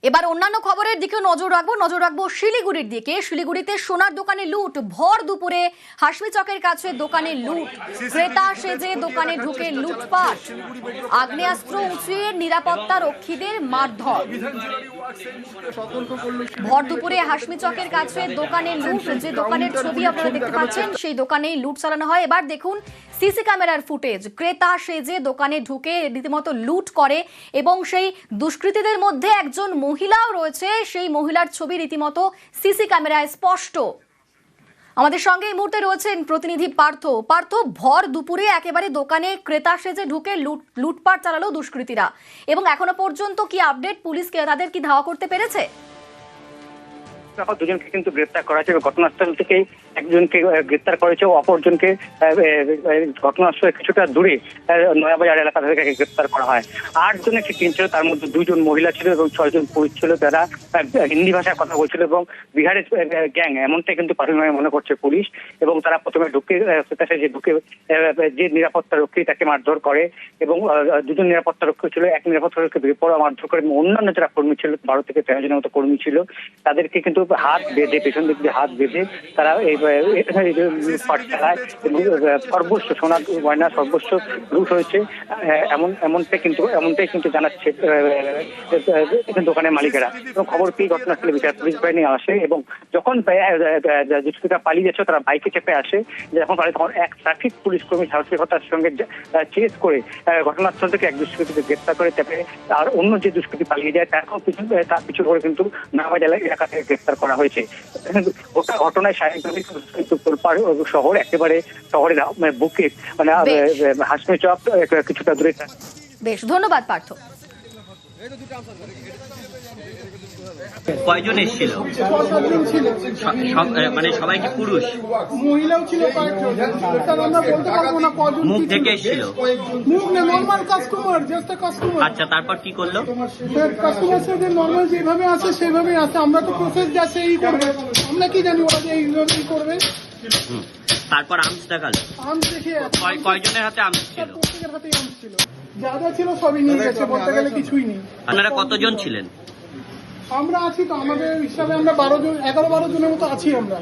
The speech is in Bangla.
এবার অন্যান্য খবরের দিকেও নজর রাখবো শিলিগুড়ির দিকে। শিলিগুড়িতে সোনার দোকানে লুট, ভর দুপুরে হাসমি চকের কাছে দোকানে লুট, ক্রেতা সেজে দোকানে ঢুকে লুটপাট, আগ্নেয়াস্ত্র উঁচিয়ে নিরাপত্তা রক্ষীদের মারধর। ভর দুপুরে হাসমি চকের কাছে দোকানে লুট, যে দোকানের ছবি আপনারা দেখতে পাচ্ছেন সেই দোকানেই লুট চালানো হয়। এবার দেখুন সিসি ক্যামেরার ফুটেজ, ক্রেতা সেজে দোকানে ঢুকে রীতিমতো লুট করে এবং সেই দুষ্কৃতীদের মধ্যে একজন মহিলাও রয়েছে, সেই মহিলার ছবি রীতিমতো সিসি ক্যামেরায় স্পষ্ট। আমাদের সঙ্গে এই মুহূর্তে রয়েছেন প্রতিনিধি পার্থ। ভর দুপুরে একেবারে দোকানে ক্রেতা সেজে ঢুকে লুটপাট চালালো দুষ্কৃতীরা, এবং এখনো পর্যন্ত কি আপডেট, পুলিশকে তাদের কি ধাওয়া করতে পেরেছে? দুজনকে কিন্তু গ্রেপ্তার করা হয়েছে। ঘটনাস্থল থেকে একজনকে গ্রেপ্তার করেছে ও অপরজনকে ঘটনাস্থলে কিছুটা দূরে নয়াবাজার এলাকা থেকে গ্রেপ্তার করা হয়। 8 জন একটি টিম ছিল, তার মধ্যে 2 জন মহিলা ছিল এবং 6 জন পুরুষ ছিল, যারা হিন্দি ভাষায় কথা বলছিল এবং বিহারের গ্যাং, এমনটাই কিন্তু প্রাথমিকভাবে মনে করছে পুলিশ। এবং তারা প্রথমে ঢুকে যে নিরাপত্তা রক্ষী তাকে মারধর করে এবং 2 জন নিরাপত্তা রক্ষী ছিল, এক নিরাপত্তা রক্ষী বেপরোয়া মারধর করে এবং অন্যান্য যারা কর্মী ছিল 12 থেকে 13 জনের মতো কর্মী ছিল, তাদেরকে কিন্তু হাত বেঁধে, পেছন দিক দিয়ে হাত বেঁধে তারা এই লুটপাট চালায় এবং সর্বস্ব সোনা গয়না সর্বস্ব লুট হয়েছে এমনটাই কিন্তু জানাচ্ছে দোকানের মালিকেরা। এবং খবর পেয়ে ঘটনাস্থলে পুলিশ বাহিনী আসে এবং যখন দুষ্কৃতীরা পালিয়ে যাচ্ছে তারা বাইকে চেপে আসে, যখন তখন এক ট্রাফিক পুলিশ কর্মী সাহসিকতার সঙ্গে চেস করে ঘটনাস্থল থেকে এক দুষ্কৃতীকে গ্রেপ্তার করে চেপে, আর অন্য যে দুষ্কৃতী পালিয়ে যায় তার পিছু করে কিন্তু নামাবাজার এলাকা থেকে গ্রেপ্তার করা হয়েছে। ওটা ঘটনায় স্বাভাবিকভাবে শহর একেবারে শহরের বুকে মানে হাসমি চক কিছুটা দূরে। বেশ, ধন্যবাদ পার্থ। কয়জন এসেছিল? মানে সবাই কি পুরুষ? মহিলাও ছিল কয়েকজন, আমরা বলতে পারবো না কজন। মুখ থেকে এসেছিল? মুখ না, নর্মাল কাস্টমার, জাস্ট কাস্টমার। আচ্ছা, তারপর কি করলো? কাস্টমার সাথে নর্মাল যেভাবে আছে সেভাবে আছে, আমরা তো প্রসেস যাচ্ছে এই করবে, আমরা কি জানি ওরা যে এইভাবেই করবে। তারপর আর্মস দেখালো? আর্মস দেখে কয়জনের হাতে আর্মস ছিল? প্রত্যেকের হাতেই আর্মস ছিল, যা যা ছিল সবই নিয়ে গেছে, বলতে গেলে কিছুই নেই। আপনারা কতজন ছিলেন? আমরা আছি তো, আমাদের হিসাবে আমরা 11-12 জনের মতো আছি আমরা।